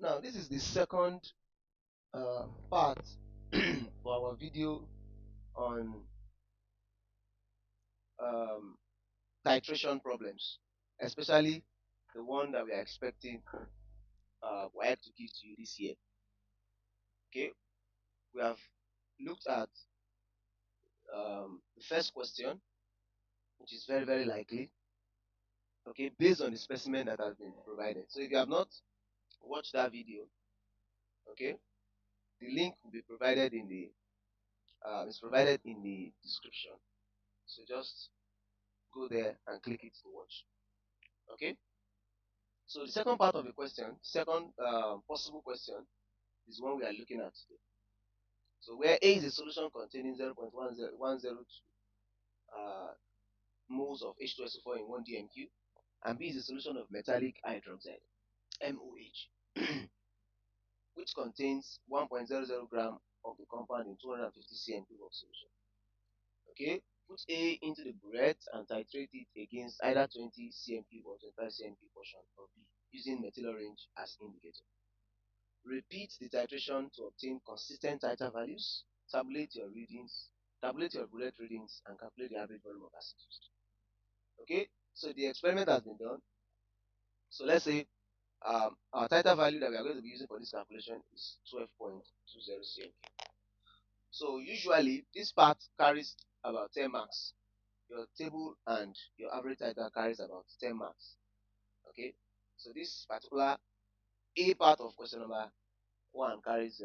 Now, this is the second part for our video on um, titration problems, especially the one that we are expecting WAEC to give to you this year. Okay, we have looked at the first question, which is very, very likely, okay, based on the specimen that has been provided. So if you have not watched that video, okay, the link will be provided in the description. So just go there and click it to watch. Okay. So the second part of the question, second possible question, is one we are looking at today. So where A is a solution containing 0.102 moles of H2SO4 in 1 DMQ, and B is a solution of metallic hydroxide, MOH, which contains 1.00 gram of the compound in 250 cm cube of solution. Okay, put A into the burette and titrate it against either 20 cm cube or 25 cm cube portion of B using methyl orange as indicator. Repeat the titration to obtain consistent titer values. Tabulate your burette readings, and calculate the average volume of acid used. Okay, so the experiment has been done. So let's say our titer value that we are going to be using for this calculation is 12.20 cm. So usually this part carries about 10 marks. Your table and your average titer carries about 10 marks. Okay, so this particular A part of question number 1 carries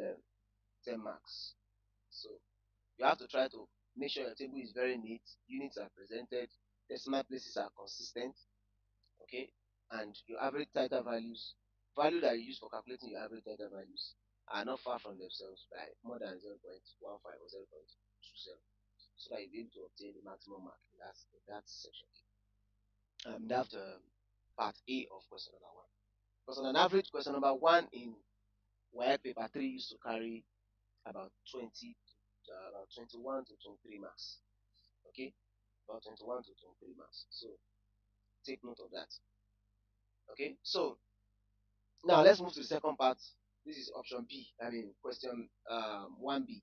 10 marks. So you have to try to make sure your table is very neat, units are presented, decimal places are consistent, okay, and your average titer value that you use for calculating your average titer values are not far from themselves by more than 0.15 or 0.20, so that you'll be able to obtain the maximum mark in that section. That's part A of question number 1. Because on an average, question number 1 in WAEC paper 3 used to carry about 21 to 23 marks. Okay, about 21 to 23 marks. So take note of that. Okay, so now let's move to the second part. This is option B. I mean question 1B.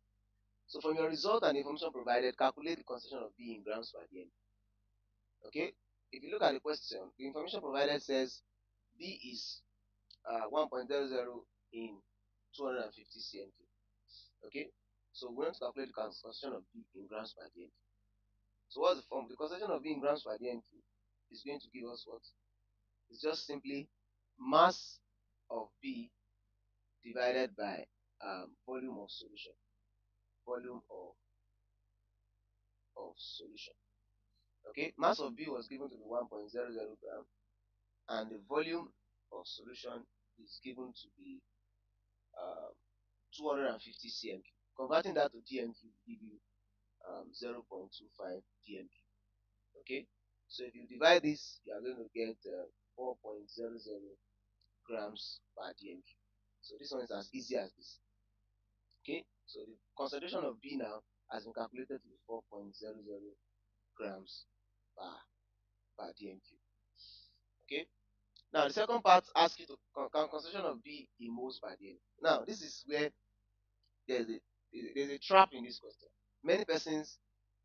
So from your result and information provided, calculate the concentration of B in grams per dm. Okay, if you look at the question, the information provided says B is 1.00 in 250 cm. Okay, so we want to calculate the concentration of B in grams per dm. So what's the form? The concentration of B in grams per dm is going to give us what? It's just simply mass of B divided by volume of solution. Volume of solution. Okay, mass of B was given to be 1.00 gram, and the volume of solution is given to be 250 cm. Converting that to DMQ will give you 0.25 DMQ. Okay, so if you divide this, you are going to get 4.00 grams per DMQ. So this one is as easy as this. Okay, so the concentration of B now has been calculated to be 4.00 grams per DMQ. Okay, now the second part asks you to concentration of B in moles per dm. Now this is where there's a trap in this question. Many persons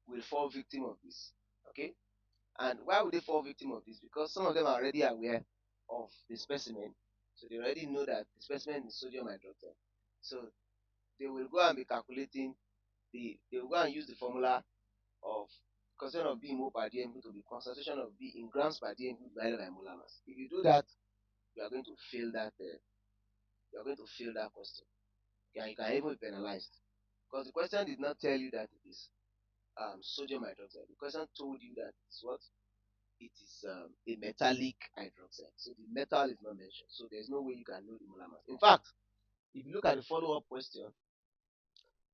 will fall victim of this. Okay, and why would they fall victim of this? Because some of them are already aware of the specimen, so they already know that the specimen is sodium hydroxide. So they will go and be calculating they will go and use the formula of concentration of B in mole per dm to be concentration of B in grams per dm divided by molar mass. If you do that, you are going to fail that. You are going to fail that question. You can even be penalized because the question did not tell you that it is sodium hydroxide. The question told you that it's what? It is a metallic hydroxide. So the metal is not mentioned. So there's no way you can know the molar mass. In fact, if you look at the follow-up question,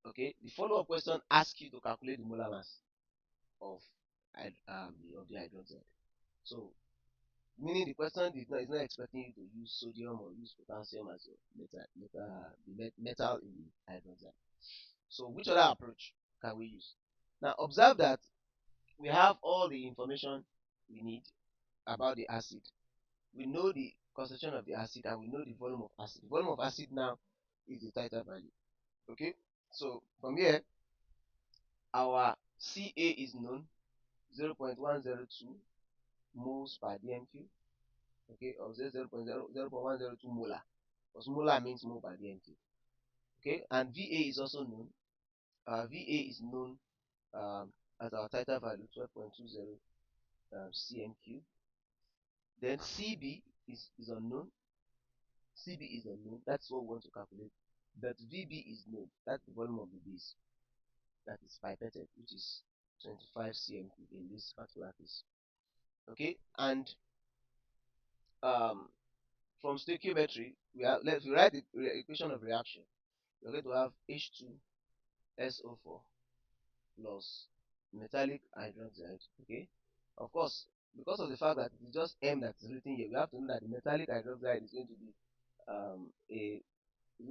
okay, the follow-up question asks you to calculate the molar mass of the hydroxide. So meaning the question is not expecting you to use sodium or use potassium as your metal in the hydroxide. So which other approach can we use? Now observe that we have all the information we need about the acid. We know the concentration of the acid and we know the volume of acid. The volume of acid now is the titer value. Okay, so from here our Ca is known, 0.102 moles per dm3, okay, or 0.102 molar, because molar means mole per dm3. Okay, and Va is also known. Va is known as our titer value, 12.20 cm3. Then Cb is unknown. Cb is unknown. That's what we want to calculate. But Vb is known. That's the volume of the base that is pipetted, which is 25 cm3 in this particular case. Okay, and um, from stoichiometry, let's write the equation of reaction. We're going to have H2SO4 plus metallic hydroxide. Okay, of course, because of the fact that it's just M that is written here, we have to know that the metallic hydroxide is going to be a it's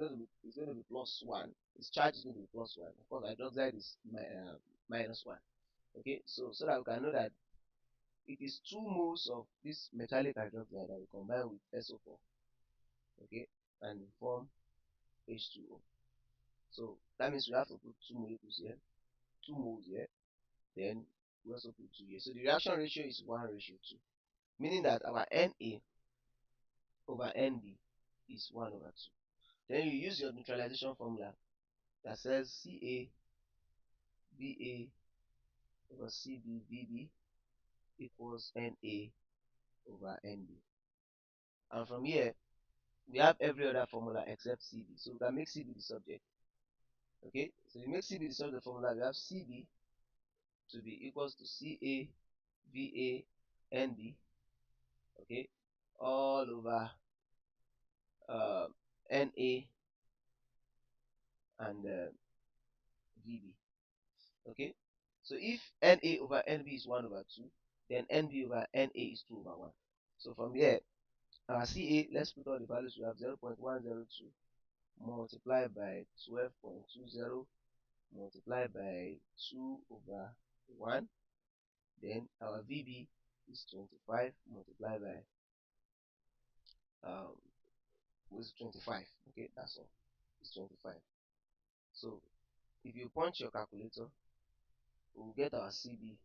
going to be plus one. Its charge is going to be plus one. Of course, hydroxide is minus one. Okay, so that we can know that it is 2 moles of this metallic hydroxide that we combine with SO4. Okay, and form H2O. So that means we have to put 2 molecules here, 2 moles here, then we also put 2 here. So the reaction ratio is 1:2, meaning that our Na over Nb is 1/2. Then you use your neutralization formula that says Ca Va over Cb Vb equals Na over Nb. And from here, we have every other formula except Cb. So we can make Cb the subject. Okay, so you make Cb the subject formula, we have Cb to be equals to Ca Va Nb, okay, all over Na and Vb. Okay, so if Na over Nb is 1/2, then Nb over Na is 2/1. So from here, our Ca, let's put all the values. We have 0.102 multiplied by 12.20 multiplied by 2/1. Then our Vb is 25 multiplied by was 25. Okay, that's all. It's 25. So if you punch your calculator, we'll get our Cb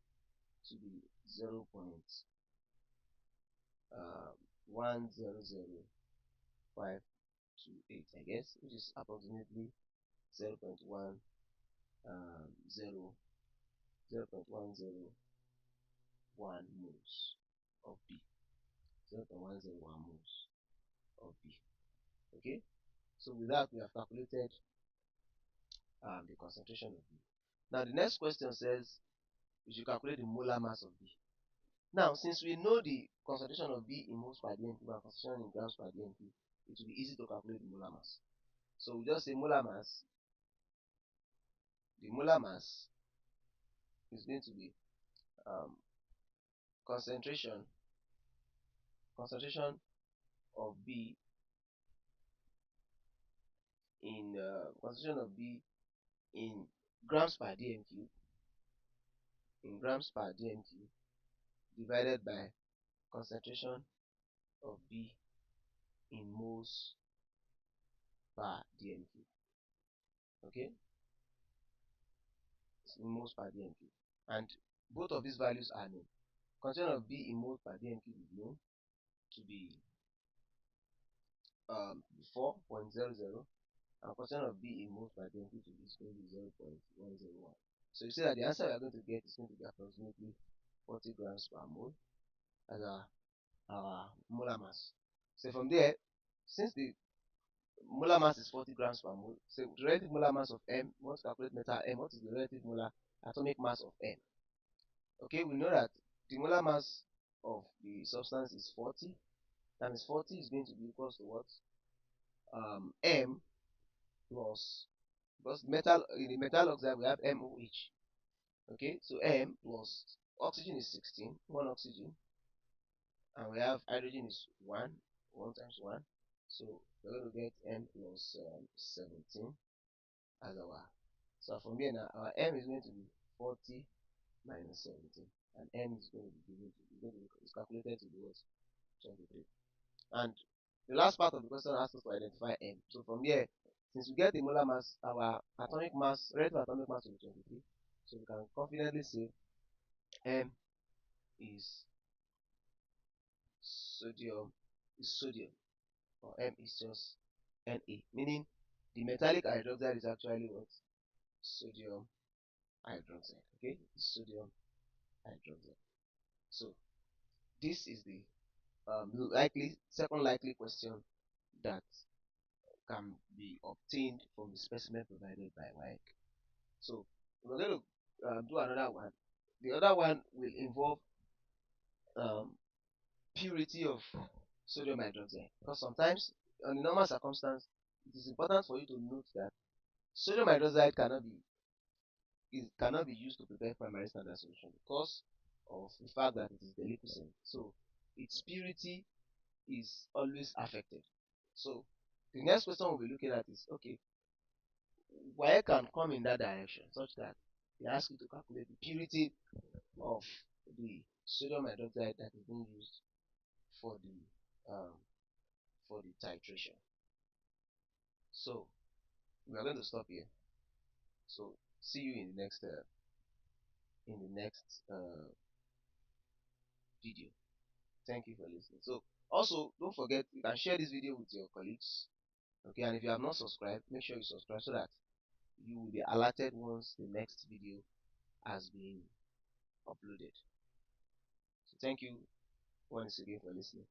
to be 0.100528, I guess, which is approximately 0.1 0 0.101 moles of B. 0.101 moles of B. Okay, so with that we have calculated the concentration of B. Now the next question says we should calculate the molar mass of B. Now since we know the concentration of B in moles per dm3 and concentration in grams per dm3, it will be easy to calculate the molar mass. So we just say molar mass. The molar mass is going to be concentration of B in concentration of B in grams per dm3 divided by concentration of B in moles per dm3. Okay, in moles per dm3, and both of these values are known. Concentration of B in moles per dm3 is known to be 4.00, and concentration of B in moles per dm3 is going to be 0.101. So you see that the answer we are going to get is going to be approximately 40 grams per mole as our molar mass. So from there, since the molar mass is 40 grams per mole, so the relative molar mass of M, we want to calculate metal M, what is the relative molar atomic mass of M? Okay, we know that the molar mass of the substance is 40. That means 40 is going to be equal to what? M plus, because metal in the metal oxide we have MOH. Okay, so M plus oxygen is 16, 1 oxygen, and we have hydrogen is 1 times 1. So we're going to get M plus 17 as our. So from here now, our M is going to be 40 minus 17, and M is going to be given to, it's calculated to be what? 23. And the last part of the question asks us to identify M. So from here, since we get the molar mass, our atomic mass, relative atomic mass will be 23. So we can confidently say M is sodium, or M is just Na, meaning the metallic hydroxide is actually what? Sodium hydroxide. Okay, sodium hydroxide. So this is the second likely question that can be obtained from the specimen provided by WAEC. So we're going to do another one. The other one will involve um, purity of sodium hydroxide, because sometimes on a normal circumstance it is important for you to note that sodium hydroxide cannot be used to prepare primary standard solution because of the fact that it is deliquescent. So its purity is always affected. So the next question we'll be looking at is, okay, why can come in that direction such that they ask you to calculate the purity of the sodium hydroxide that is being used for the titration. So we are going to stop here. So see you in the next video. Thank you for listening. So also don't forget, you can share this video with your colleagues. Okay, and if you have not subscribed, make sure you subscribe so that you will be alerted once the next video has been uploaded. So thank you once again for listening.